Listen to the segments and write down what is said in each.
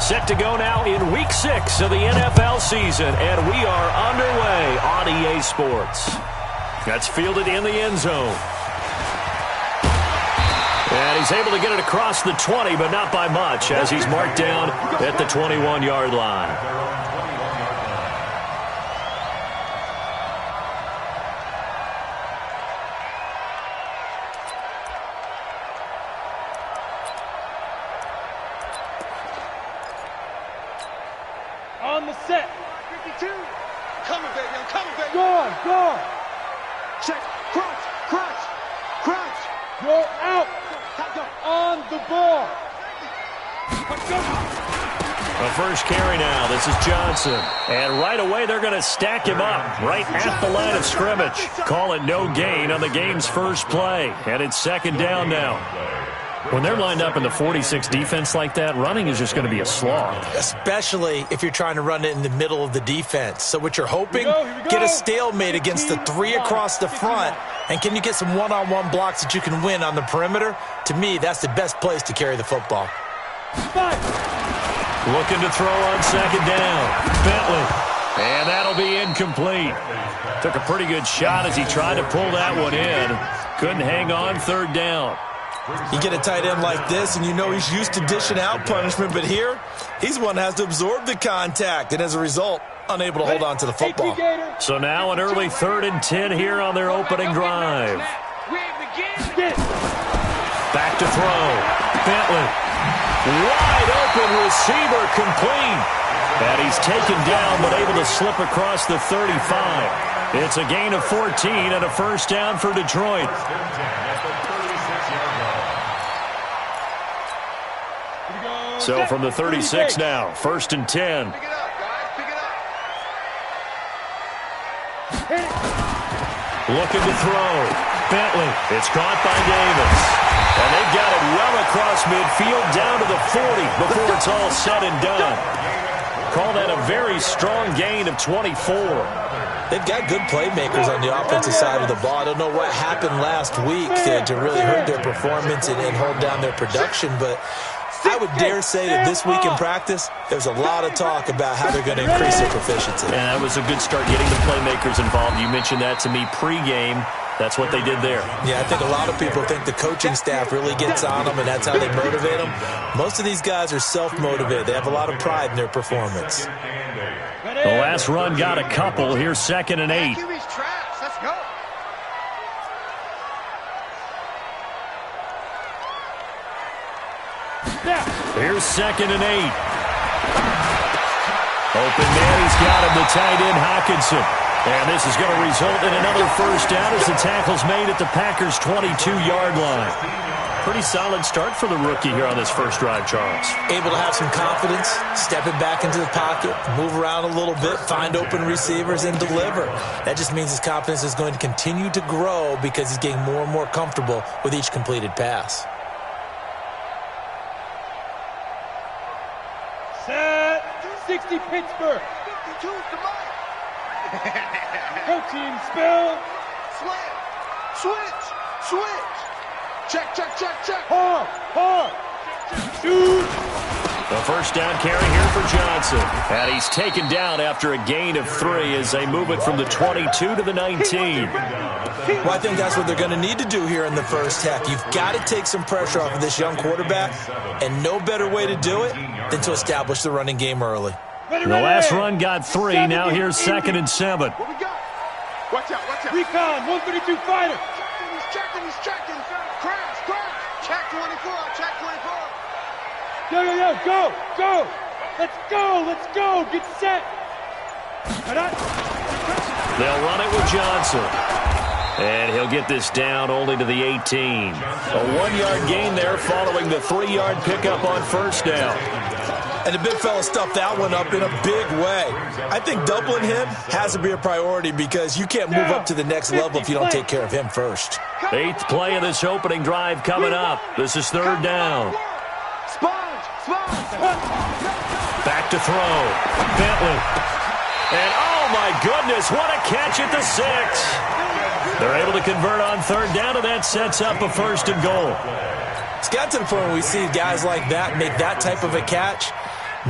Set to go now in Week 6 of the NFL season, and we are underway on EA Sports. That's fielded in the end zone. And he's able to get it across the 20, but not by much, as he's marked down at the 21-yard line. On the set. 52. Coming, baby. I'm coming, baby. Go. Check. Crunch. You're out. On the ball. A first carry now. This is Johnson. And right away, they're going to stack him up right at the line of scrimmage. Call it no gain on the game's first play. And it's second down now. When they're lined up in the 46 defense like that, running is just going to be a slog. Especially if you're trying to run it in the middle of the defense. So what you're hoping, get a stalemate against the three across the front. And can you get some one-on-one blocks that you can win on the perimeter? To me, that's the best place to carry the football. Looking to throw on second down. Bentley. And that'll be incomplete. Took a pretty good shot as he tried to pull that one in. Couldn't hang on third down. You get a tight end like this, and you know he's used to dishing out punishment, but here, he's one that has to absorb the contact, and as a result, unable to hold on to the football. So now an early 3rd and 10 here on their opening drive. Back to throw. Bentley. Wide open receiver complete. And he's taken down, but able to slip across the 35. It's a gain of 14 and a first down for Detroit. So from the 36 now, 1st and 10. Pick it up, guys. Pick it up. Looking to throw. Bentley. It's caught by Davis. And they've got it well across midfield down to the 40 before it's all said and done. Call that a very strong gain of 24. They've got good playmakers on the offensive side of the ball. I don't know what happened last week to really hurt their performance and hold down their production, but I would dare say that this week in practice, there's a lot of talk about how they're going to increase their proficiency. And that was a good start getting the playmakers involved. You mentioned that to me pregame. That's what they did there. Yeah, I think a lot of people think the coaching staff really gets on them, and that's how they motivate them. Most of these guys are self-motivated. They have a lot of pride in their performance. The last run got a couple. Here's 2nd and 8. Let's go. Here's 2nd and 8. Open man, he's got him, the tight end Hockenson. And this is going to result in another first down as the tackle's made at the Packers' 22-yard line. Pretty solid start for the rookie here on this first drive, Charles. Able to have some confidence, stepping back into the pocket, move around a little bit, find open receivers, and deliver. That just means his confidence is going to continue to grow because he's getting more and more comfortable with each completed pass. Set. 60 Pittsburgh. 52 to Mike. Go team, spill. Switch. Check. Hard. Shoot. The first down carry here for Johnson. And he's taken down after a gain of 3 as they move it from the 22 to the 19. Well, I think that's what they're going to need to do here in the first half. You've got to take some pressure off of this young quarterback, and no better way to do it than to establish the running game early. The last run got 3. Now here's 2nd and 7. What we got? Watch out. Recon, 132 fighter. He's checking. Crash. Check 24. Go. Let's go. Get set. They'll run it with Johnson. And he'll get this down only to the 18. A 1-yard gain there following the 3-yard pickup on first down. And the big fella stuffed that one up in a big way. I think doubling him has to be a priority because you can't move up to the next level if you don't take care of him first. 8th play of this opening drive coming up. This is 3rd down. Back to throw. Bentley. And oh my goodness, what a catch at the 6. They're able to convert on 3rd down, and that sets up a 1st and goal. It's got to the point where we see guys like that make that type of a catch.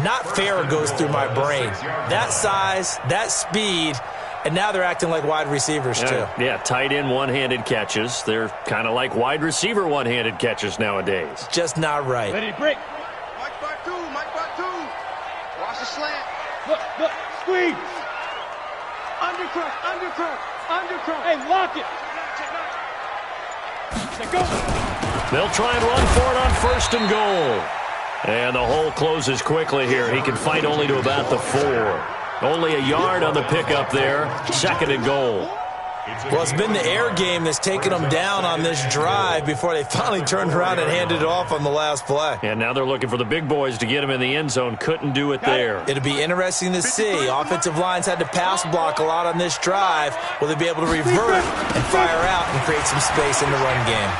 not fair goes through my brain. That size, that speed, and now they're acting like wide receivers too. Yeah, tight end one-handed catches. They're kind of like wide receiver one-handed catches nowadays. Just not right. Ready, break. Mike Batu, Mike Batu. Watch the slant. Look, squeeze. Undercut. Hey, lock it. Let go. They'll try and run for it on 1st and goal. And the hole closes quickly here. He can fight only to about the 4. Only a yard on the pickup there. 2nd and goal. Well, it's been the air game that's taken them down on this drive before they finally turned around and handed it off on the last play. And now they're looking for the big boys to get him in the end zone. Couldn't do it there. It'll be interesting to see. Offensive lines had to pass block a lot on this drive. Will they be able to revert and fire out and create some space in the run game?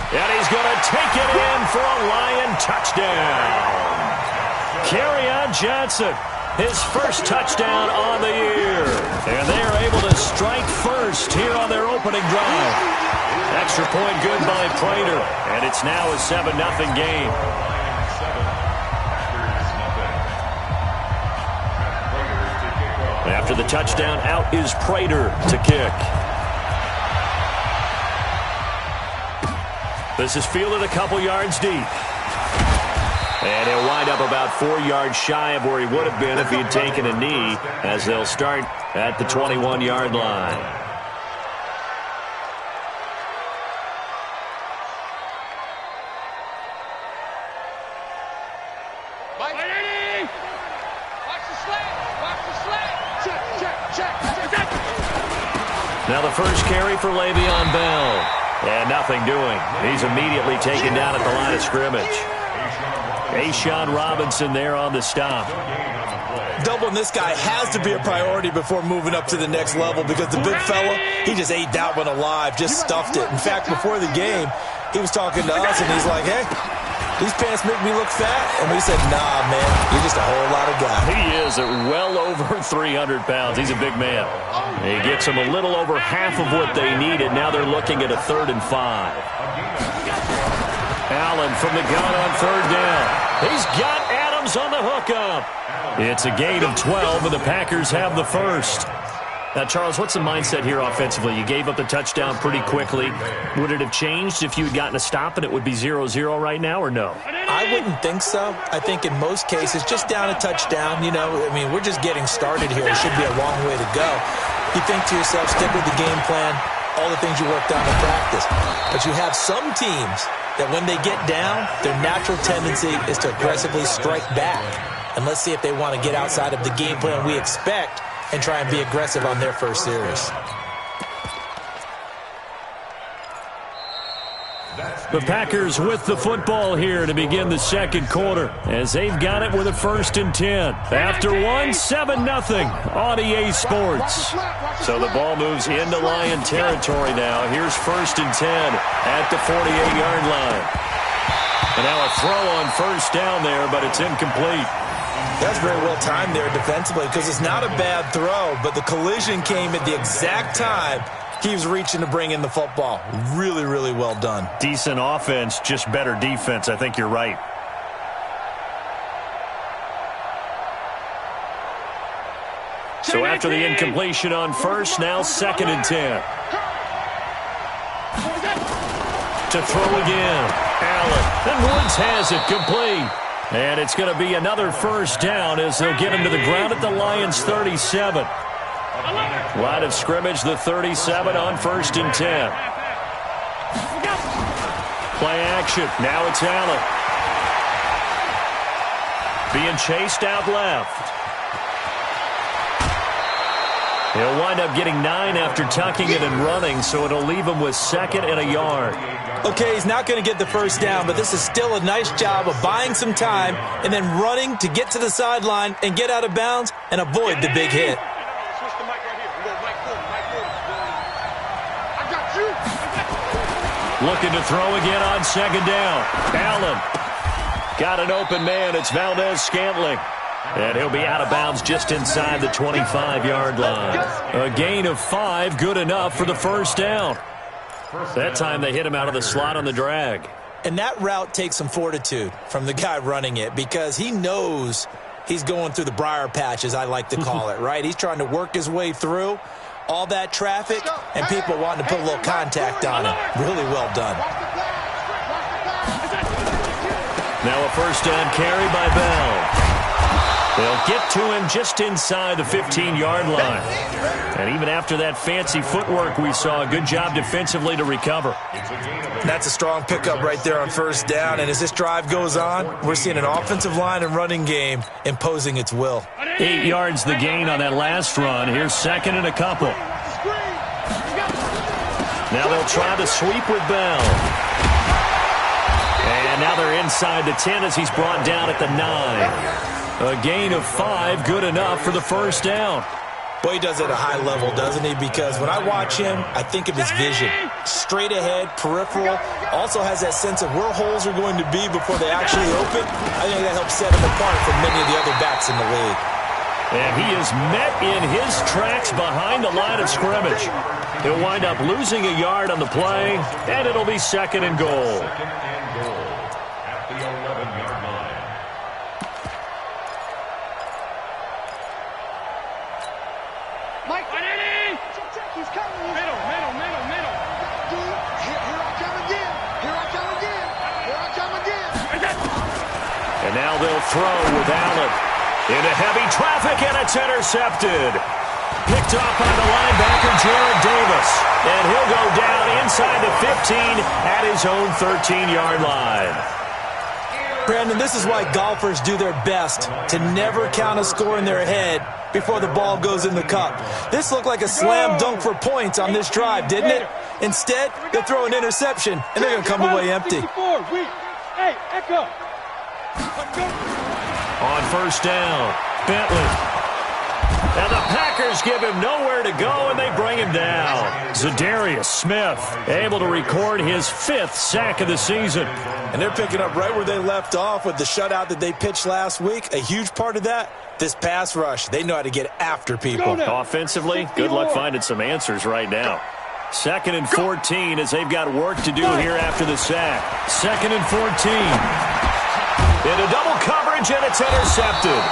And he's going to take it in for a Lion touchdown. Kerryon Johnson, his first touchdown on the year. And they are able to strike first here on their opening drive. Extra point good by Prater. And it's now a 7-0 game. After the touchdown, out is Prater to kick. This is fielded a couple yards deep. And he'll wind up about 4 yards shy of where he would have been if he had taken a knee, as they'll start at the 21-yard line. Now the first carry for Le'Veon Bell. And nothing doing. He's immediately taken down at the line of scrimmage. A'Shawn Robinson there on the stop. Doubling this guy has to be a priority before moving up to the next level, because the big fella, he just ate that one alive, just stuffed it. In fact, before the game, he was talking to us, and he's like, hey, these pants make me look fat. And we said, nah, man, you're just a whole lot of guy. He is at well over 300 pounds. He's a big man. He gets them a little over half of what they needed. Now they're looking at a 3rd and 5. Allen from the gun on 3rd down. He's got Adams on the hookup. It's a gain of 12, and the Packers have the first. Now, Charles, what's the mindset here offensively? You gave up the touchdown pretty quickly. Would it have changed if you had gotten a stop and it would be 0-0 right now, or no? I wouldn't think so. I think in most cases, just down a touchdown, you know, I mean, we're just getting started here. It should be a long way to go. You think to yourself, stick with the game plan, all the things you worked on in practice. But you have some teams that when they get down, their natural tendency is to aggressively strike back. And let's see if they want to get outside of the game plan we expect and try and be aggressive on their first series. The Packers with the football here to begin the 2nd quarter, as they've got it with a 1st and 10. After 7-0 on EA Sports. So the ball moves into Lion territory now. Here's 1st and 10 at the 48-yard line. And now a throw on 1st down there, but it's incomplete. That's very well timed there defensively, because it's not a bad throw, but the collision came at the exact time he was reaching to bring in the football. Really, really well done. Decent offense, just better defense. I think you're right. So after the incompletion on 1st, now 2nd and 10. To throw again. Allen. And Woods has it complete. And it's going to be another 1st down as they'll get him to the ground at the Lions' 37. Line of scrimmage, the 37 on 1st and 10. Play action. Now it's Allen. Being chased out left. He'll wind up getting 9 after tucking it and running, so it'll leave him with 2nd and a yard. Okay, he's not going to get the 1st down, but this is still a nice job of buying some time and then running to get to the sideline and get out of bounds and avoid the big hit. Looking to throw again on 2nd down. Allen got an open man. It's Valdez-Scantling. And he'll be out of bounds just inside the 25-yard line. A gain of 5, good enough for the 1st down. That time they hit him out of the slot on the drag. And that route takes some fortitude from the guy running it because he knows he's going through the briar patch, as I like to call it, right? He's trying to work his way through all that traffic and people wanting to put a little contact on him. Really well done. Now a first down carry by Bell. They'll get to him just inside the 15-yard line. And even after that fancy footwork we saw, a good job defensively to recover. That's a strong pickup right there on first down. And as this drive goes on, we're seeing an offensive line and running game imposing its will. 8 yards the gain on that last run. Here's second and a couple. Now they'll try the sweep with Bell. And now they're inside the 10 as he's brought down at the 9. A gain of 5, good enough for the first down. Boy, he does it at a high level, doesn't he? Because when I watch him, I think of his vision. Straight ahead, peripheral, also has that sense of where holes are going to be before they actually open. I think that helps set him apart from many of the other backs in the league. And he is met in his tracks behind the line of scrimmage. He'll wind up losing a yard on the play, and it'll be second and goal. And now they'll throw with Allen. Into heavy traffic, and it's intercepted. Picked off by the linebacker, Jared Davis. And he'll go down inside the 15 at his own 13-yard line. Brandon, this is why golfers do their best to never count a score in their head before the ball goes in the cup. This looked like a slam dunk for points on this drive, didn't it? Instead, they throw an interception, and they're going to come away empty. Hey, Echo. On first down, Bentley. And the Packers give him nowhere to go, and they bring him down. Zadarius Smith able to record his 5th sack of the season. And they're picking up right where they left off with the shutout that they pitched last week. A huge part of that, this pass rush. They know how to get after people. Offensively, good luck finding some answers right now. 2nd and 14 as they've got work to do here after the sack. 2nd and 14. Into double coverage, and it's intercepted.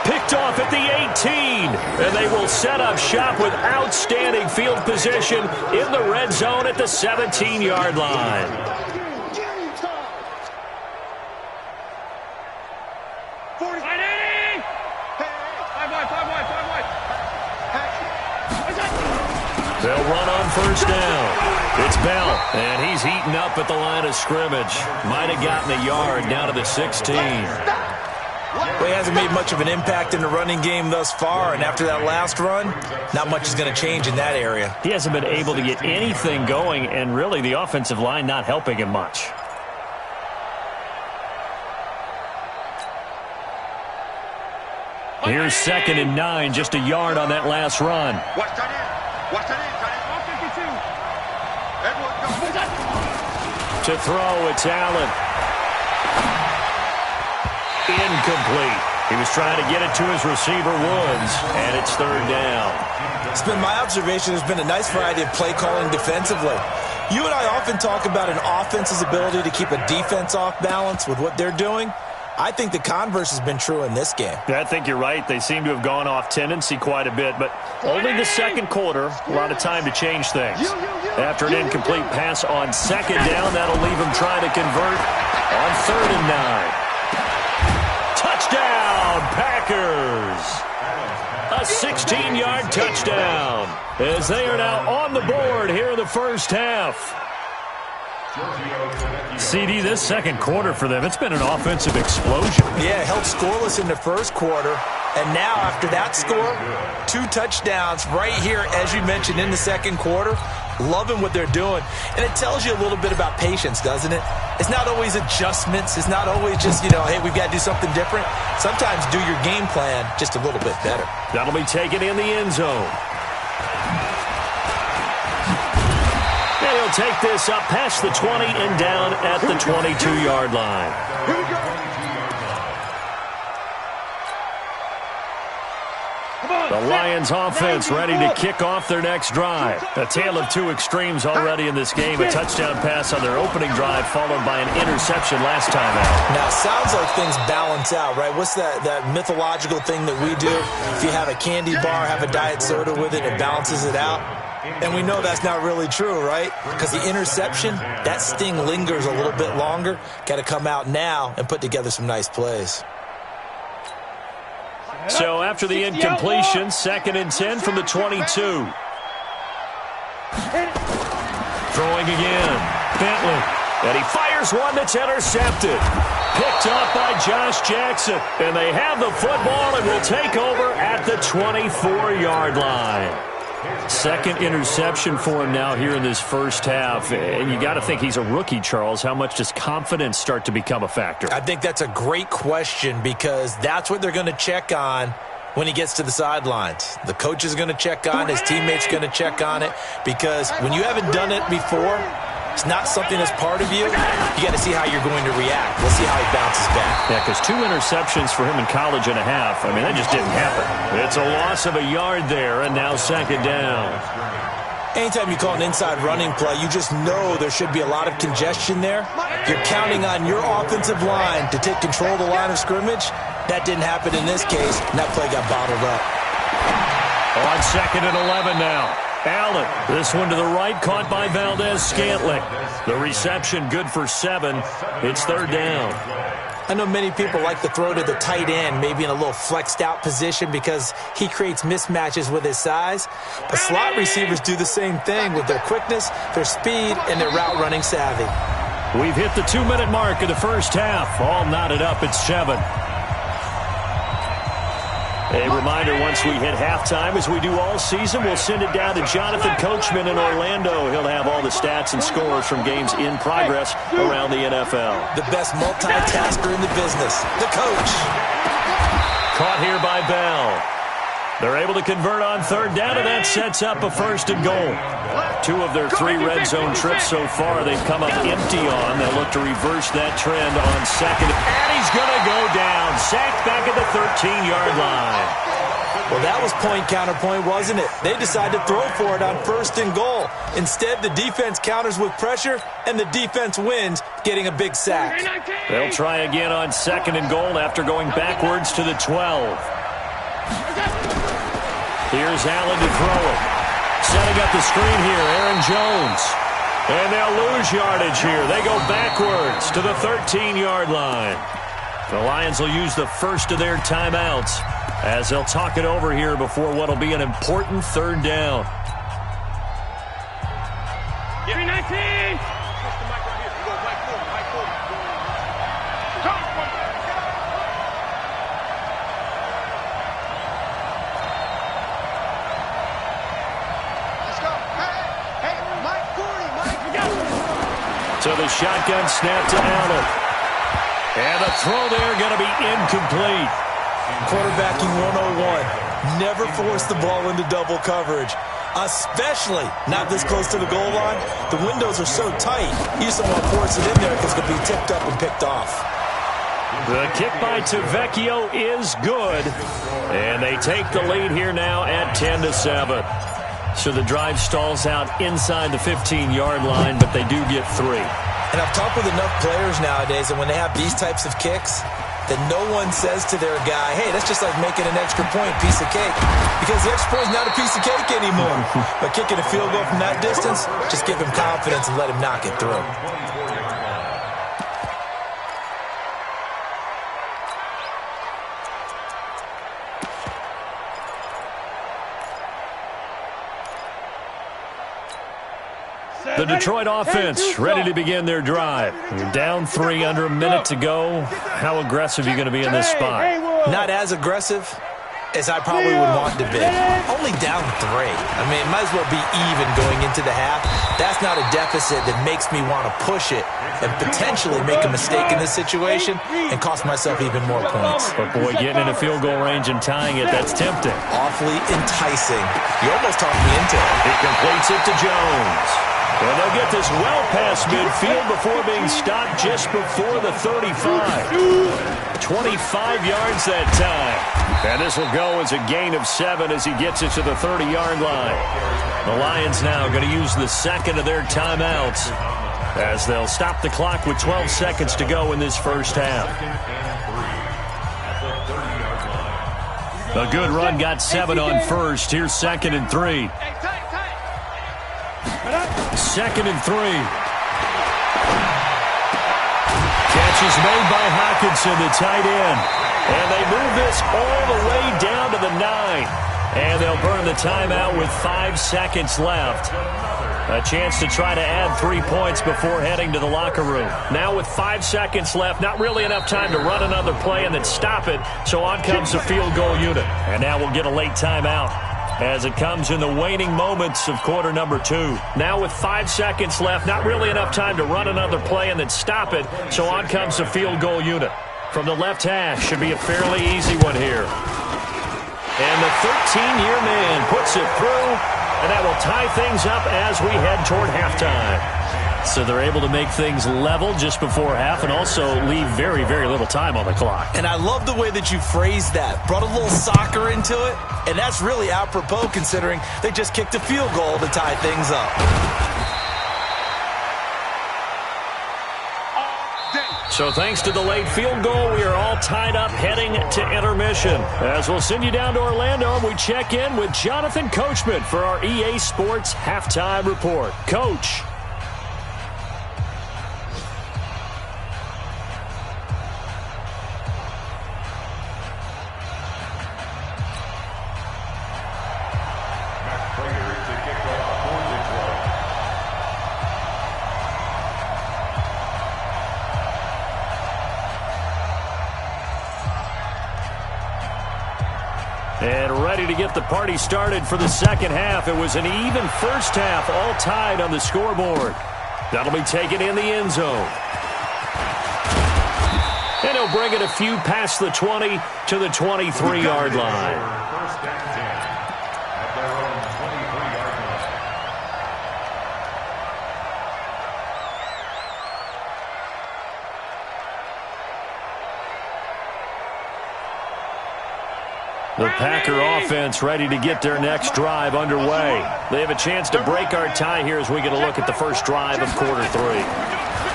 Picked off at the 18. And they will set up shop with outstanding field position in the red zone at the 17-yard line. They'll run on first down. It's Bell, and he's heating up at the line of scrimmage. Might have gotten a yard down to the 16. Well, he hasn't made much of an impact in the running game thus far, and after that last run, not much is going to change in that area. He hasn't been able to get anything going, and really the offensive line not helping him much. Here's 2nd and 9, just a yard on that last run. Watch that in. Watch that in. To throw, it's Allen. Incomplete. He was trying to get it to his receiver, Woods, and it's 3rd down. It's been my observation there's been a nice variety of play calling defensively. You and I often talk about an offense's ability to keep a defense off balance with what they're doing. I think the converse has been true in this game. I think you're right. They seem to have gone off tendency quite a bit, but only the second quarter, a lot of time to change things. After an incomplete pass on 2nd down, that'll leave him trying to convert on 3rd and 9. Touchdown, Packers! A 16-yard touchdown as they are now on the board here in the first half. CD, this second quarter for them, it's been an offensive explosion. Yeah, held scoreless in the first quarter. And now, after that score, 2 touchdowns right here, as you mentioned, in the second quarter. Loving what they're doing. And it tells you a little bit about patience, doesn't it? It's not always adjustments. It's not always just, hey, we've got to do something different. Sometimes do your game plan just a little bit better. That'll be taken in the end zone. And he'll take this up past the 20 and down at the 22-yard line. Here we go. The Lions Lions offense ready to kick off their next drive. A tale of two extremes already in this game. A touchdown pass on their opening drive followed by an interception last time out. Now, it sounds like things balance out, right? What's that mythological thing that we do? If you have a candy bar, have a diet soda with it, it balances it out. And we know that's not really true, right? Because the interception, that sting lingers a little bit longer. Got to come out now and put together some nice plays. So after the incompletion, 2nd and 10 from the 22. Throwing again. Bentley. And he fires one that's intercepted. Picked off by Josh Jackson. And they have the football and will take over at the 24-yard line. Second interception for him now here in this first half. And you got to think he's a rookie, Charles. How much does confidence start to become a factor? I think that's a great question because that's what they're going to check on when he gets to the sidelines. The coach is going to check on it. His teammates are going to check on it because when you haven't done it before, it's not something that's part of you. You got to see how you're going to react. We'll see how he bounces back. Yeah, because 2 interceptions for him in college and a half. I mean, that just didn't happen. It's a loss of a yard there, and now 2nd down. Anytime you call an inside running play, you just know there should be a lot of congestion there. You're counting on your offensive line to take control of the line of scrimmage. That didn't happen in this case, and that play got bottled up. On 2nd and 11 now. Allen, this one to the right, caught by Valdez-Scantling. The reception good for 7. It's 3rd down. I know many people like to throw to the tight end, maybe in a little flexed out position because he creates mismatches with his size. But slot receivers do the same thing with their quickness, their speed, and their route running savvy. We've hit the 2-minute mark of the first half. All knotted up at 7. A reminder, once we hit halftime, as we do all season, we'll send it down to Jonathan Coachman in Orlando. He'll have all the stats and scores from games in progress around the NFL. The best multitasker in the business, the coach. Caught here by Bell. They're able to convert on 3rd down, and that sets up a 1st and goal. 2 of their 3 red zone trips so far they've come up empty on. They'll look to reverse that trend on 2nd. And he's going to go down. Sacked back at the 13-yard line. Well, that was point counterpoint, wasn't it? They decided to throw for it on 1st and goal. Instead, the defense counters with pressure, and the defense wins, getting a big sack. They'll try again on 2nd and goal after going backwards to the 12. Here's Allen to throw it. Setting up the screen here, Aaron Jones. And they'll lose yardage here. They go backwards to the 13-yard line. The Lions will use the first of their timeouts as they'll talk it over here before what will be an important 3rd down. Give me 19! So the shotgun snap to Allen. And the throw there going to be incomplete. Quarterbacking 101. Never force the ball into double coverage, especially not this close to the goal line. The windows are so tight, you just don't want to force it in there because it could be tipped up and picked off. The kick by Tavecchio is good. And they take the lead here now at 10-7. So the drive stalls out inside the 15-yard line, but they do get 3. And I've talked with enough players nowadays, and when they have these types of kicks, that no one says to their guy, hey, that's just like making an extra point, piece of cake. Because the extra point is not a piece of cake anymore. But kicking a field goal from that distance, just give him confidence and let him knock it through. The Detroit offense ready to begin their drive. You're down 3, under a minute to go. How aggressive are you going to be in this spot? Not as aggressive as I probably would want to be. Only down 3. I mean, it might as well be even going into the half. That's not a deficit that makes me want to push it and potentially make a mistake in this situation and cost myself even more points. But, boy, getting in a field goal range and tying it, that's tempting. Awfully enticing. You almost talked me into it. He completes it to Jones. And they'll get this well past midfield before being stopped just before the 35. 25 yards that time. And this will go as a gain of 7 as he gets it to the 30-yard line. The Lions now going to use the second of their timeouts as they'll stop the clock with 12 seconds to go in this first half. A good run got 7 on first. Here's 2nd and 3. 2nd and 3. Catch is made by Hockenson, the tight end. And they move this all the way down to the 9. And they'll burn the timeout with 5 seconds left. A chance to try to add 3 points before heading to the locker room. Now with 5 seconds left, not really enough time to run another play and then stop it. So on comes the field goal unit. And now we'll get a late timeout as it comes in the waning moments of quarter number 2. Now with 5 seconds left, not really enough time to run another play and then stop it. So on comes the field goal unit. From the left hash, should be a fairly easy one here. And the 13-year man puts it through, and that will tie things up as we head toward halftime. So they're able to make things level just before half and also leave very, very little time on the clock. And I love the way that you phrased that. Brought a little soccer into it, and that's really apropos considering they just kicked a field goal to tie things up. So thanks to the late field goal, we are all tied up heading to intermission. As we'll send you down to Orlando, and we check in with Jonathan Coachman for our EA Sports Halftime Report. Coach. And ready to get the party started for the second half. It was an even first half, all tied on the scoreboard. That'll be taken in the end zone. And he'll bring it a few past the 20 to the 23-yard line. The Packer offense ready to get their next drive underway. They have a chance to break our tie here as we get a look at the first drive of quarter 3.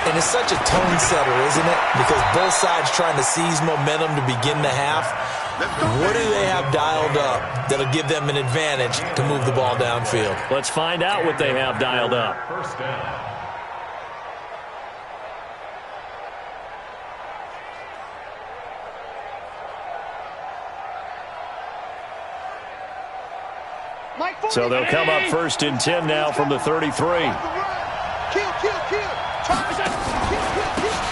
And it's such a tone setter, isn't it? Because both sides trying to seize momentum to begin the half. What do they have dialed up that'll give them an advantage to move the ball downfield? Let's find out what they have dialed up. First down. So they'll come up 1st and 10 now from the 33.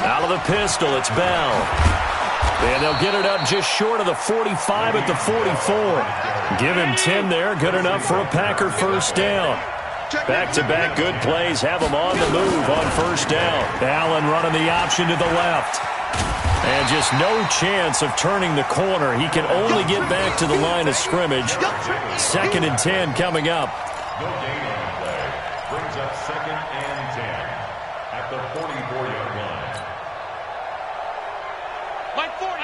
Out of the pistol, it's Bell. And they'll get it up just short of the 45 at the 44. Give him 10 there, good enough for a Packer first down. Back-to-back good plays have him on the move on first down. Allen running the option to the left. And just no chance of turning the corner. He can only get back to the line of scrimmage. 2nd and 10 coming up. No gain on the play. Brings up 2nd and 10 at the 44-yard line. Like 40.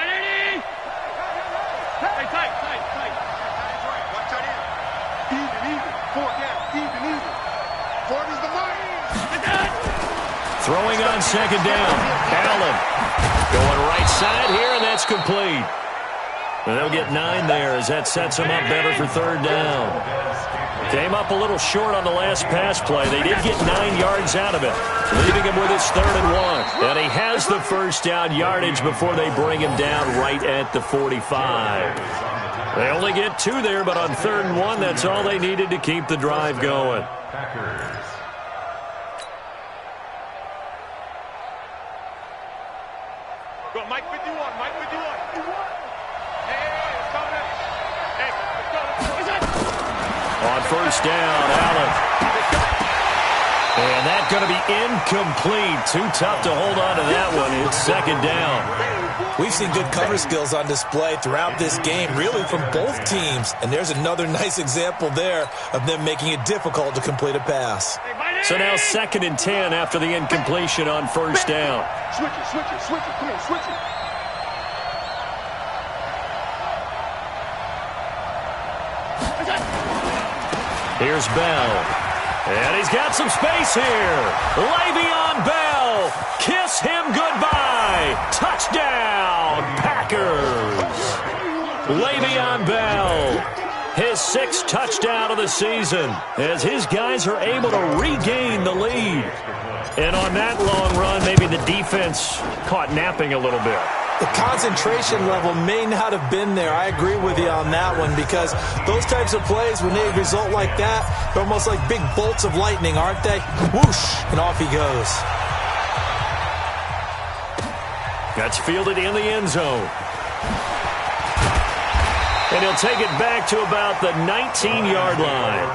Hey, tight. Watch out in. Even. 4 down. Even. 40's the mark. Throwing on 2nd down. Allen going right side here, and that's complete. And they'll get 9 there as that sets them up better for 3rd down. Came up a little short on the last pass play. They did get 9 yards out of it, leaving him with his 3rd and 1. And he has the first down yardage before they bring him down right at the 45. They only get 2 there, but on 3rd and 1, that's all they needed to keep the drive going. Go, Mike 51. On first down, Allen. And that's going to be incomplete. Too tough to hold on to that one. It's 2nd down. We've seen good cover skills on display throughout this game, really from both teams. And there's another nice example there of them making it difficult to complete a pass. So now 2nd and 10 after the incompletion on first down. Switch it. Come on, switch it. Here's Bell. And he's got some space here. Le'Veon Bell. Kiss him goodbye. Touchdown, Packers. Le'Veon Bell. His 6th touchdown of the season as his guys are able to regain the lead. And on that long run, maybe the defense caught napping a little bit. The concentration level may not have been there. I agree with you on that one because those types of plays, when they result like that, they're almost like big bolts of lightning, aren't they? Whoosh, and off he goes. That's fielded in the end zone. And he'll take it back to about the 19-yard line.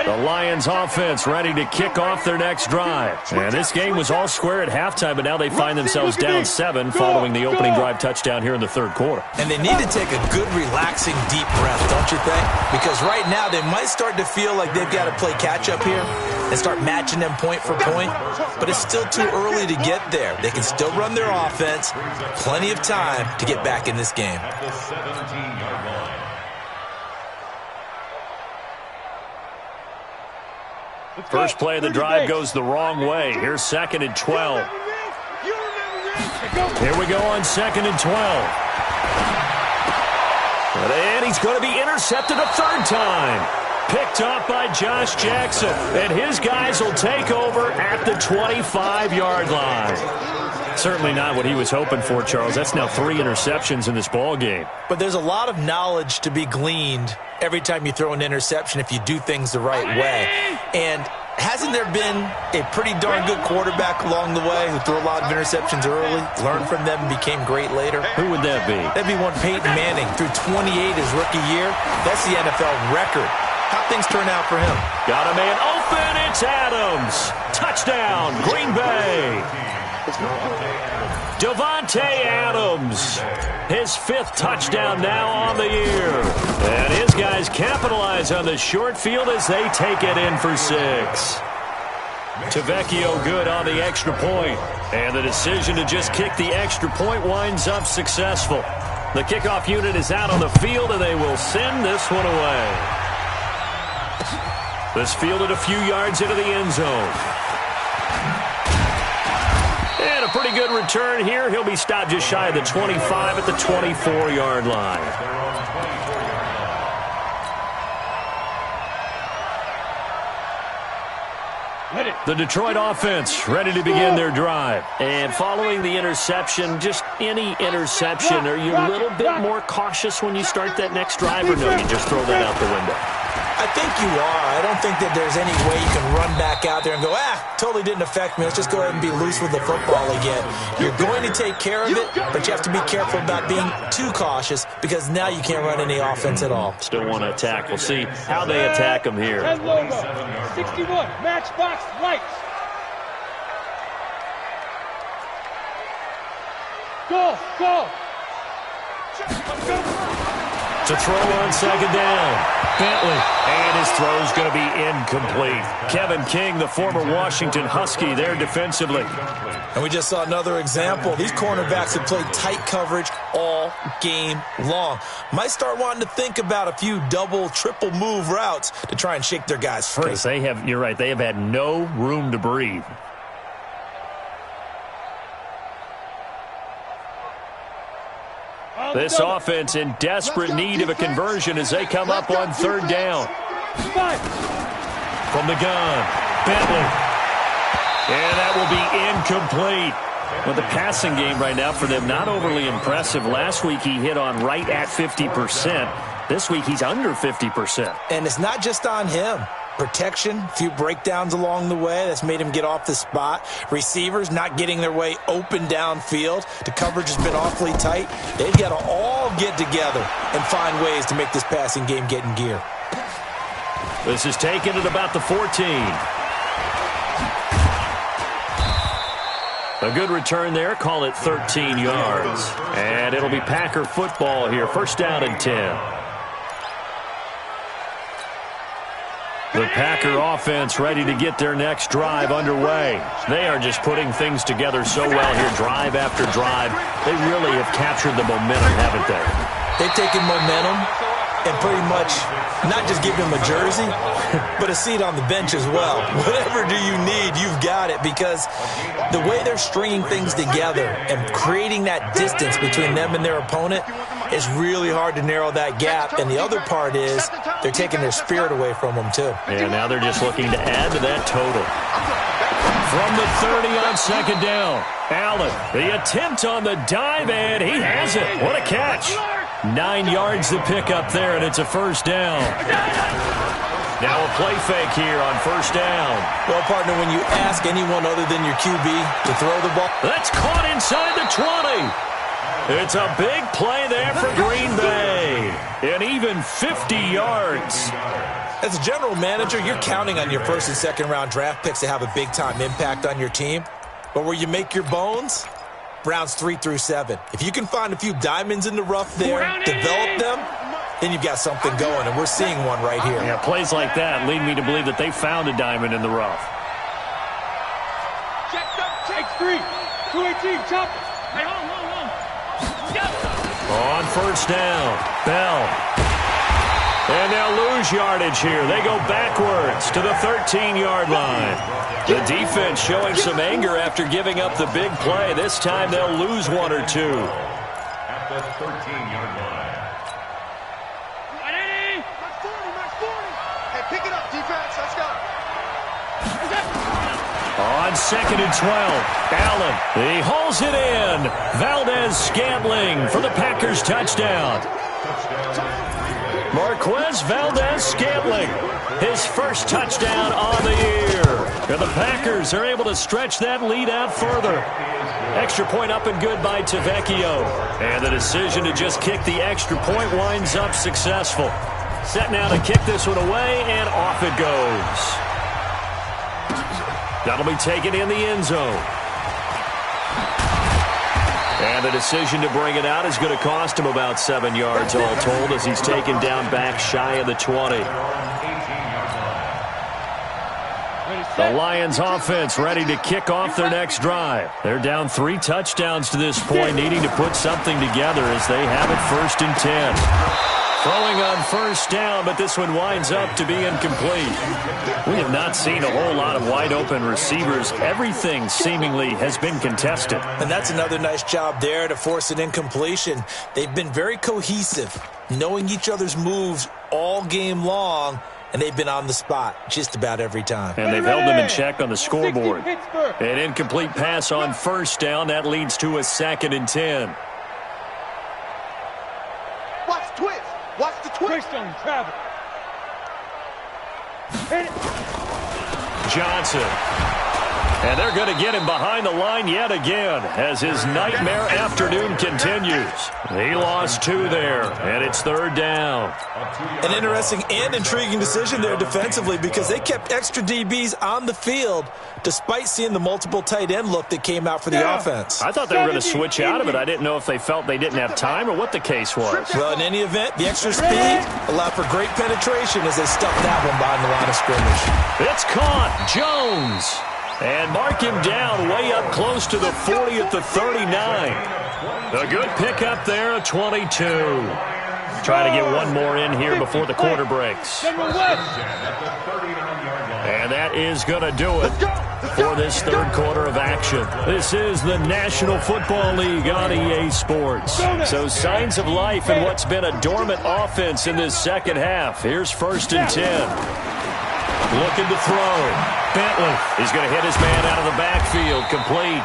The Lions offense ready to kick off their next drive. And this game was all square at halftime, but now they find themselves down 7 following the opening drive touchdown here in the third quarter. And they need to take a good, relaxing, deep breath, don't you think? Because right now they might start to feel like they've got to play catch-up here and start matching them point for point. But it's still too early to get there. They can still run their offense. Plenty of time to get back in this game. At the 17-yard line. First play of the drive goes the wrong way. Here's 2nd and 12. Here we go on 2nd and 12. And he's going to be intercepted a 3rd time. Picked up by Josh Jackson. And his guys will take over at the 25-yard line. Certainly not what he was hoping for, Charles. That's now 3 interceptions in this ball game. But there's a lot of knowledge to be gleaned every time you throw an interception if you do things the right way. And hasn't there been a pretty darn good quarterback along the way who threw a lot of interceptions early, learned from them, and became great later? Who would that be? That'd be one Peyton Manning. Threw 28 his rookie year. That's the NFL record. How'd things turn out for him? Got a man open. It's Adams. Touchdown, Green Bay. Davante Adams, his 5th touchdown now on the year. And his guys capitalize on the short field as they take it in for 6. Tavecchio good on the extra point. And the decision to just kick the extra point winds up successful. The kickoff unit is out on the field, and they will send this one away. This fielded a few yards into the end zone. And a pretty good return here. He'll be stopped just shy of the 25 at the 24-yard line. The Detroit offense ready to begin their drive. And following the interception, just any interception, are you a little bit more cautious when you start that next drive, or no, you just throw that out the window? I think you are. I don't think that there's any way you can run back out there and go, totally didn't affect me. Let's just go ahead and be loose with the football again. You're going to take care of it, but you have to be careful about being too cautious because now you can't run any offense at all. Still want to attack. We'll see how they attack them here. 10 logo, 61, matchbox lights. Go, go. To throw on 2nd down. Bentley, and his throw's going to be incomplete. Kevin King, the former Washington Husky, there defensively. And we just saw another example. These cornerbacks have played tight coverage all game long. Might start wanting to think about a few double, triple move routes to try and shake their guys free. Because you're right, they have had no room to breathe. This offense in desperate need of a conversion as they come up on 3rd down. From the gun, Bentley. And that will be incomplete. Well, the passing game right now for them, not overly impressive. Last week he hit on right at 50%. This week he's under 50%. And it's not just on him. Protection, a few breakdowns along the way. That's made him get off the spot. Receivers not getting their way open downfield. The coverage has been awfully tight. They've got to all get together and find ways to make this passing game get in gear. This is taken at about the 14. A good return there. Call it 13 yards. And it'll be Packer football here. 1st down and 10. The The Packer offense ready to get their next drive underway. They are just putting things together so well here, drive after drive. They really have captured the momentum, haven't they? They've taken momentum and pretty much not just give him a jersey, but a seat on the bench as well. Whatever do you need, you've got it, because the way they're stringing things together and creating that distance between them and their opponent is really hard to narrow that gap. And the other part is they're taking their spirit away from them, too. And now they're just looking to add to that total. From the 30 on second down, Allen, the attempt on the dive, and he has it. What a catch. 9 yards to pick up there, and it's a first down. Now a play fake here on first down. Well, partner, when you ask anyone other than your QB to throw the ball, that's caught inside the 20. It's a big play there for Green Bay. And even 50 yards. As a general manager, you're counting on your first and second round draft picks to have a big-time impact on your team. But where you make your bones, rounds 3 through 7. If you can find a few diamonds in the rough there, develop them, then you've got something going, and we're seeing one right here. Yeah, plays like that lead me to believe that they found a diamond in the rough. Check 3. 218, chop. Hey, hold on. On first down, Bell. And they'll lose yardage here. They go backwards to the 13-yard line. The defense showing some anger after giving up the big play. This time they'll lose 1 or 2. At the 13-yard line. Max 40. Hey, pick it up, defense. Let's go. On second and 12, Allen, he hauls it in. Valdez-Scantling for the Packers touchdown. Marquez Valdez-Scantling, his first touchdown on the year. And the Packers are able to stretch that lead out further. Extra point up and good by Tavecchio. And the decision to just kick the extra point winds up successful. Set now to kick this one away, and off it goes. That'll be taken in the end zone. And the decision to bring it out is going to cost him about 7 yards all told, as he's taken down back shy of the 20. The Lions offense ready to kick off their next drive. They're down 3 touchdowns to this point, needing to put something together as they have it first and 10. Throwing on first down, but this one winds up to be incomplete. We have not seen a whole lot of wide-open receivers. Everything seemingly has been contested. And that's another nice job there to force an incompletion. They've been very cohesive, knowing each other's moves all game long, and they've been on the spot just about every time. And they've held them in check on the scoreboard. An incomplete pass on first down. That leads to a second and 10. Watch the twist. Watch the twist. Twist on travel. Johnson. And they're going to get him behind the line yet again as his nightmare afternoon continues. He lost 2 there, and it's third down. An interesting and intriguing decision there defensively, because they kept extra DBs on the field despite seeing the multiple tight end look that came out for the offense. I thought they were going to switch out of it. I didn't know if they felt they didn't have time or what the case was. Well, in any event, the extra speed allowed for great penetration as they stuffed that one behind the line of scrimmage. It's caught. Jones. And mark him down way up close to the 40 at the 39. A good pickup there, a 22. Trying to get one more in here before the quarter breaks. And that is going to do it for this third quarter of action. This is the National Football League on EA Sports. So signs of life in what's been a dormant offense in this second half. Here's first and 10. Looking to throw. Bentley. He's going to hit his man out of the backfield. Complete.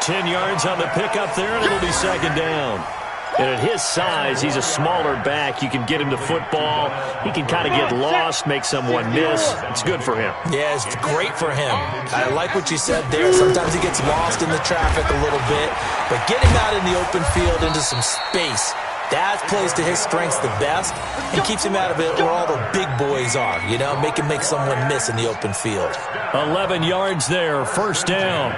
10 yards on the pickup there, and it'll be second down. And at his size, he's a smaller back. You can get him to football. He can kind of get lost, make someone miss. It's good for him. Yeah, it's great for him. I like what you said there. Sometimes he gets lost in the traffic a little bit. But get him out in the open field into some space. That plays to his strengths the best and keeps him out of it where all the big boys are. You know, make him make someone miss in the open field. 11 yards there, first down.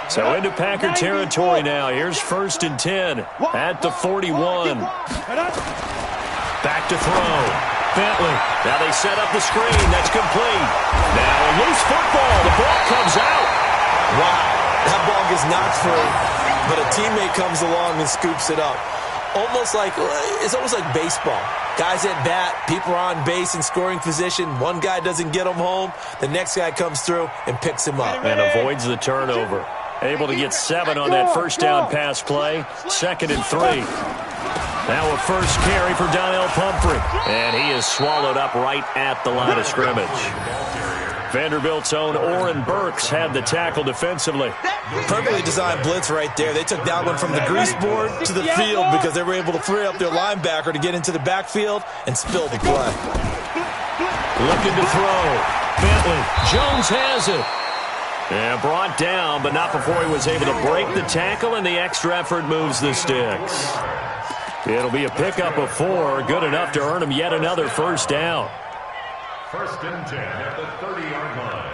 So into Packer territory now. Here's first and 10 at the 41. Back to throw. Bentley. Now they set up the screen. That's complete. Now a loose football. The ball comes out. Wow. That ball gets knocked free, but a teammate comes along and scoops it up. It's almost like baseball. Guys at bat, people are on base in scoring position. One guy doesn't get him home. The next guy comes through and picks him up. And avoids the turnover. Able to get 7 on that first down pass play. 2nd and 3. Now a first carry for Donnell Pumphrey. And he is swallowed up right at the line of scrimmage. Vanderbilt's own Oren Burks had the tackle defensively. Perfectly designed blitz right there. They took that one from the grease board to the field because they were able to free up their linebacker to get into the backfield and spill the play. Looking to throw. Bentley. Jones has it. And brought down, but not before he was able to break the tackle, and the extra effort moves the sticks. It'll be a pickup of 4, good enough to earn him yet another first down. 1st and 10 at the 30-yard line.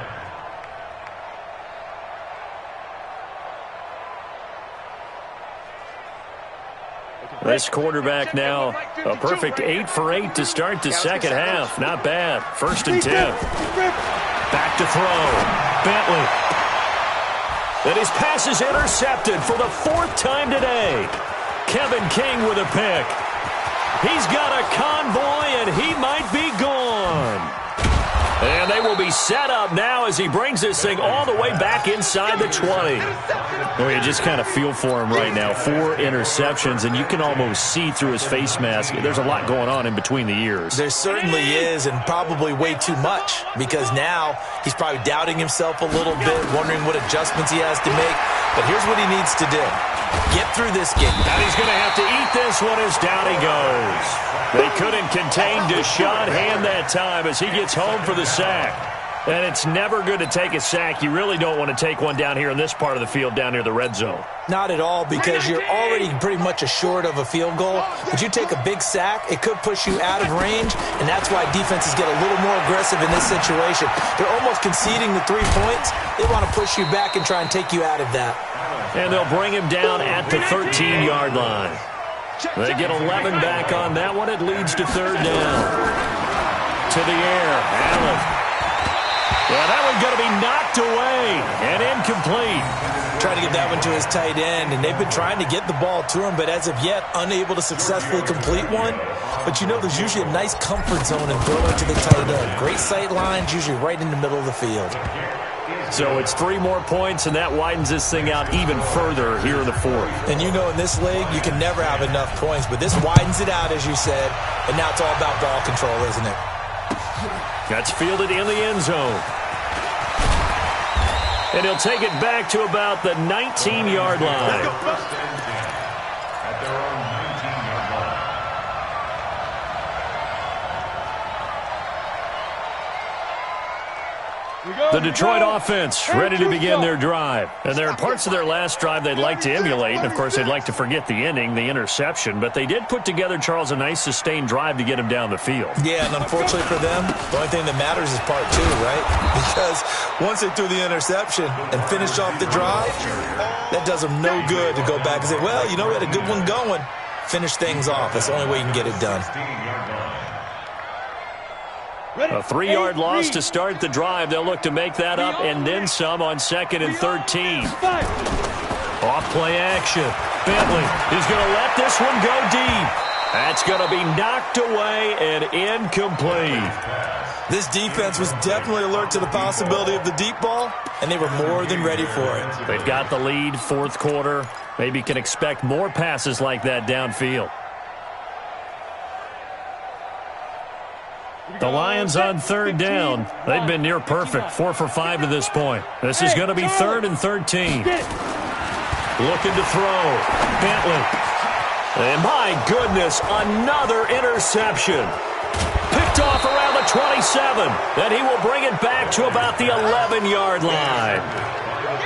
This quarterback now a perfect 8 for 8 to start the second half. Not bad. 1st and 10. Back to throw. Bentley. And his pass is intercepted for the 4th time today. Kevin King with a pick. He's got a convoy, and he might be gone. And they will be set up now as he brings this thing all the way back inside the 20. Well, you just kind of feel for him right now. 4 interceptions, and you can almost see through his face mask. There's a lot going on in between the ears. There certainly is, and probably way too much, because now he's probably doubting himself a little bit, wondering what adjustments he has to make. But here's what he needs to do. Get through this game. And he's going to have to eat this one as down he goes. They couldn't contain Deshaun Hand that time as he gets home for the sack. And it's never good to take a sack. You really don't want to take one down here in this part of the field down near the red zone. Not at all, because you're already pretty much assured of a field goal. But you take a big sack, it could push you out of range, and that's why defenses get a little more aggressive in this situation. They're almost conceding the 3 points. They want to push you back and try and take you out of that. And they'll bring him down at the 13-yard line. They get 11 back on that one. It leads to 3rd down. To the air. Allen. Yeah, that one's going to be knocked away and incomplete. Trying to get that one to his tight end, and they've been trying to get the ball to him, but as of yet, unable to successfully complete one. But you know, there's usually a nice comfort zone in throwing to the tight end. Great sight lines, usually right in the middle of the field. So it's 3 more points, and that widens this thing out even further here in the 4th. And you know, in this league, you can never have enough points, but this widens it out, as you said, and now it's all about ball control, isn't it? That's fielded in the end zone. And he'll take it back to about the 19-yard line. At their own 19-yard line. The Detroit offense ready to begin their drive. And there are parts of their last drive they'd like to emulate. And, of course, they'd like to forget the ending, the interception. But they did put together, Charles, a nice sustained drive to get him down the field. Yeah, and unfortunately for them, the only thing that matters is part 2, right? Because once they threw the interception and finished off the drive, that does them no good to go back and say, well, you know, we had a good one going. Finish things off. That's the only way you can get it done. A 3-yard loss to start the drive. They'll look to make that up and then some on 2nd and 13. Off play action. Bentley is going to let this one go deep. That's going to be knocked away and incomplete. This defense was definitely alert to the possibility of the deep ball, and they were more than ready for it. They've got the lead, 4th quarter. Maybe can expect more passes like that downfield. The Lions on 3rd down. They've been near perfect, 4 for 5 to this point. This is going to be 3rd and 13. Looking to throw. Bentley. And my goodness, another interception. Picked off around the 27. Then he will bring it back to about the 11-yard line.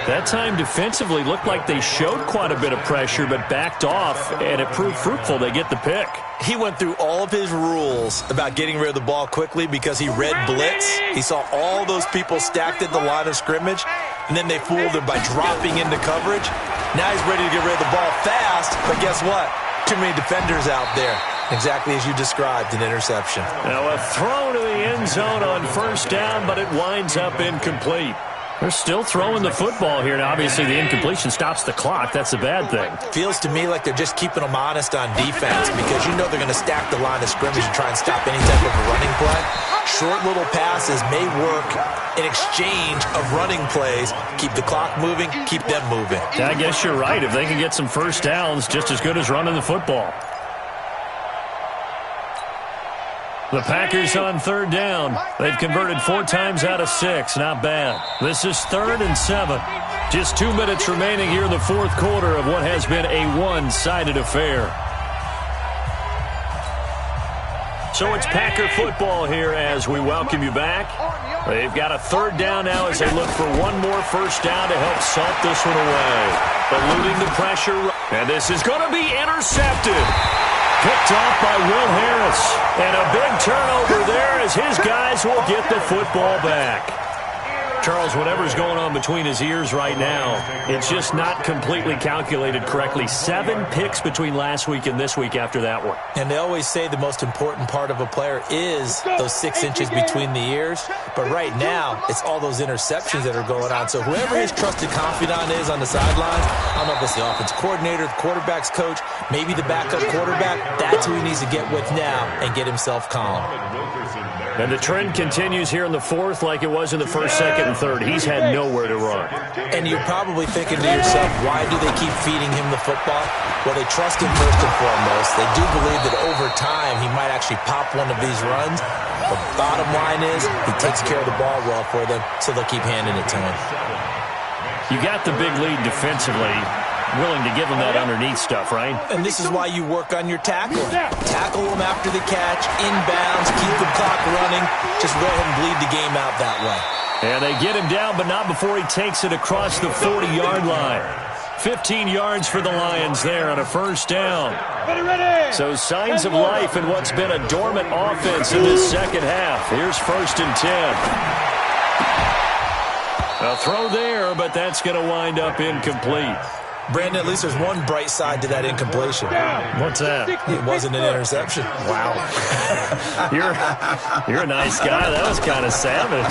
That time defensively looked like they showed quite a bit of pressure but backed off, and it proved fruitful. They get the pick. He went through all of his rules about getting rid of the ball quickly because he read blitz. He saw all those people stacked at the line of scrimmage, and then they fooled him by dropping into coverage. Now he's ready to get rid of the ball fast, but guess what? Too many defenders out there. Exactly as you described, an interception. Now a throw to the end zone on first down, but it winds up incomplete. They're still throwing the football here. Now, obviously, the incompletion stops the clock. That's a bad thing. Feels to me like they're just keeping them honest on defense because you know they're going to stack the line of scrimmage and try and stop any type of a running play. Short little passes may work in exchange of running plays. Keep the clock moving, keep them moving. I guess you're right. If they can get some first downs, just as good as running the football. The Packers on third down. They've converted 4 times out of 6. Not bad. This is 3rd and 7. Just 2 minutes remaining here in the fourth quarter of what has been a one-sided affair. So it's Packer football here as we welcome you back. They've got a 3rd down now as they look for one more first down to help salt this one away. Eluding the pressure. And this is going to be intercepted. Picked off by Will Harris. And a big turnover there as his guys will get the football back. Charles, whatever's going on between his ears right now, it's just not completely calculated correctly. 7 picks between last week and this week after that one. And they always say the most important part of a player is those 6 inches between the ears. But right now, it's all those interceptions that are going on. So whoever his trusted confidant is on the sidelines, I don't know if it's the offense coordinator, the quarterback's coach, maybe the backup quarterback, that's who he needs to get with now and get himself calm. And the trend continues here in the fourth like it was in the first, second, and third. He's had nowhere to run. And you're probably thinking to yourself, why do they keep feeding him the football? Well, they trust him first and foremost. They do believe that over time he might actually pop one of these runs. The bottom line is he takes care of the ball well for them, so they'll keep handing it to him. You got the big lead defensively. Willing to give him that underneath stuff, right? And this is why you work on your tackle. Tackle them after the catch, inbounds, keep the clock running. Just go ahead and bleed the game out that way. And they get him down, but not before he takes it across the 40-yard line. 15 yards for the Lions there on a first down. So signs of life in what's been a dormant offense in this second half. Here's 1st and 10. A throw there, but that's going to wind up incomplete. Brandon, at least there's one bright side to that incompletion. What's that? It wasn't an interception. Wow. You're a nice guy. That was kind of savage.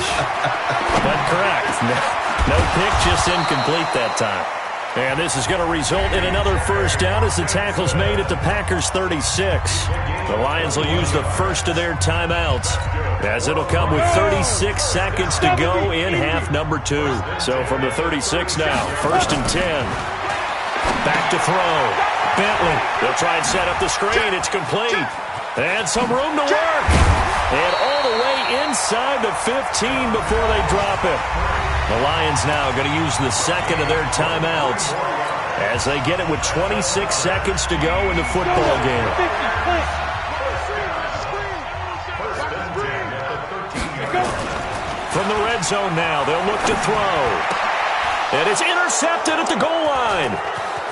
But correct. No pick, just incomplete that time. And this is going to result in another first down as the tackle's made at the Packers' 36. The Lions will use the first of their timeouts, as it'll come with 36 seconds to go in half number 2. So from the 36 now, 1st and 10. Back to throw. Bentley. They'll try and set up the screen. It's complete. And some room to work. And all the way inside the 15 before they drop it. The Lions now going to use the second of their timeouts as they get it with 26 seconds to go in the football game. From the red zone now, they'll look to throw. And it's intercepted at the goal line.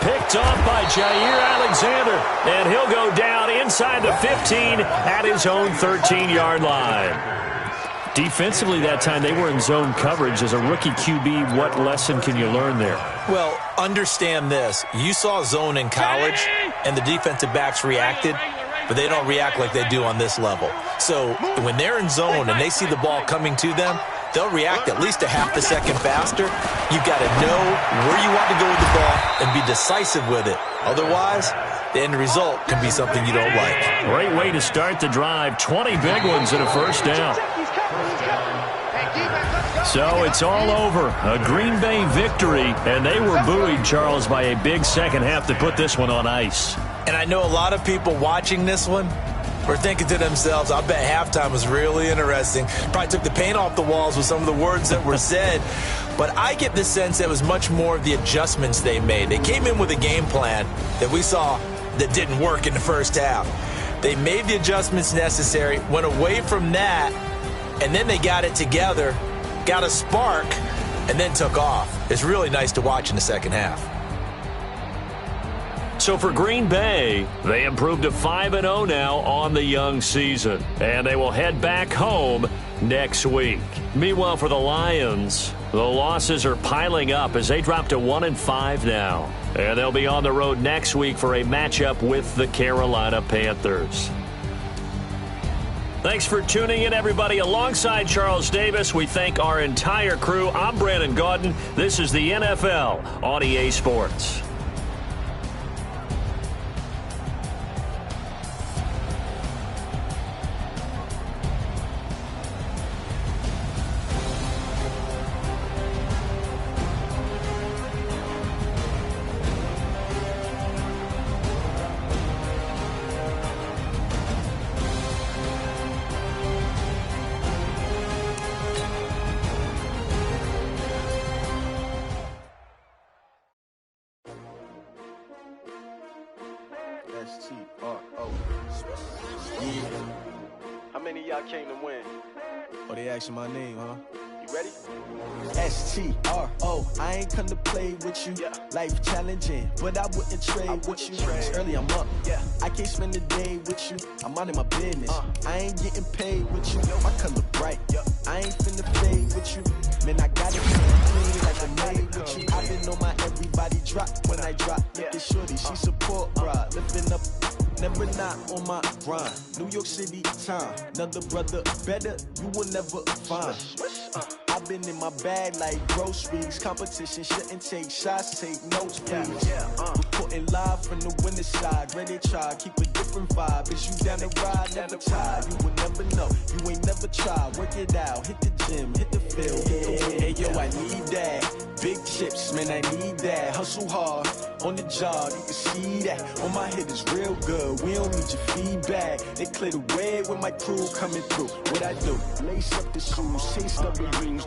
Picked off by Jair Alexander. And he'll go down inside the 15 at his own 13-yard line. Defensively that time, they were in zone coverage. As a rookie QB, what lesson can you learn there? Well, understand this. You saw zone in college, and the defensive backs reacted, but they don't react like they do on this level. So when they're in zone and they see the ball coming to them, they'll react at least a half a second faster. You've got to know where you want to go with the ball and be decisive with it. Otherwise, the end result can be something you don't like. Great way to start the drive. 20 big ones and a first down. So it's all over. A Green Bay victory, and they were buoyed, Charles, by a big second half to put this one on ice. And I know a lot of people watching this one were thinking to themselves, I bet halftime was really interesting. Probably took the paint off the walls with some of the words that were said. But I get the sense that it was much more of the adjustments they made. They came in with a game plan that we saw that didn't work in the first half. They made the adjustments necessary, went away from that, and then they got it together, got a spark, and then took off. It's really nice to watch in the second half. So for Green Bay, they improved to 5-0 now on the young season. And they will head back home next week. Meanwhile, for the Lions, the losses are piling up as they drop to 1-5 now. And they'll be on the road next week for a matchup with the Carolina Panthers. Thanks for tuning in, everybody. Alongside Charles Davis, we thank our entire crew. I'm Brandon Gaudin. This is the NFL on EA Sports. S-T-R-O. Yeah. How many of y'all came to win? Oh, they asking my name, huh? You ready? S-T-R-O. I ain't come to play with you. Yeah. Life challenging, but I wouldn't trade with you. It's early, I'm up. Yeah. I can't spend the day with you. I'm out of my business. I ain't getting paid with you. My color bright. I ain't finna fade with you. Man, I got it clean like I made with you. I been on my everybody drop when I drop. Look at shorty, she support ride. Lifting up, never not on my grind. New York City time, another brother better, you will never find. I've been in my bag like groceries. Competition shouldn't take shots, take notes, please. Reporting live from the winter side. Ready to try, keep a different vibe. Is you down the ride, never tired. You will never know, you ain't never tried. Work it out, hit the gym, hit the field. Hey yo, I need that. Big chips, man, I need that. Hustle hard, on the job, you can see that. On my head is real good, we don't need your feedback. They clear the way with my crew coming through. What I do, lace up the shoes, chase up the rings.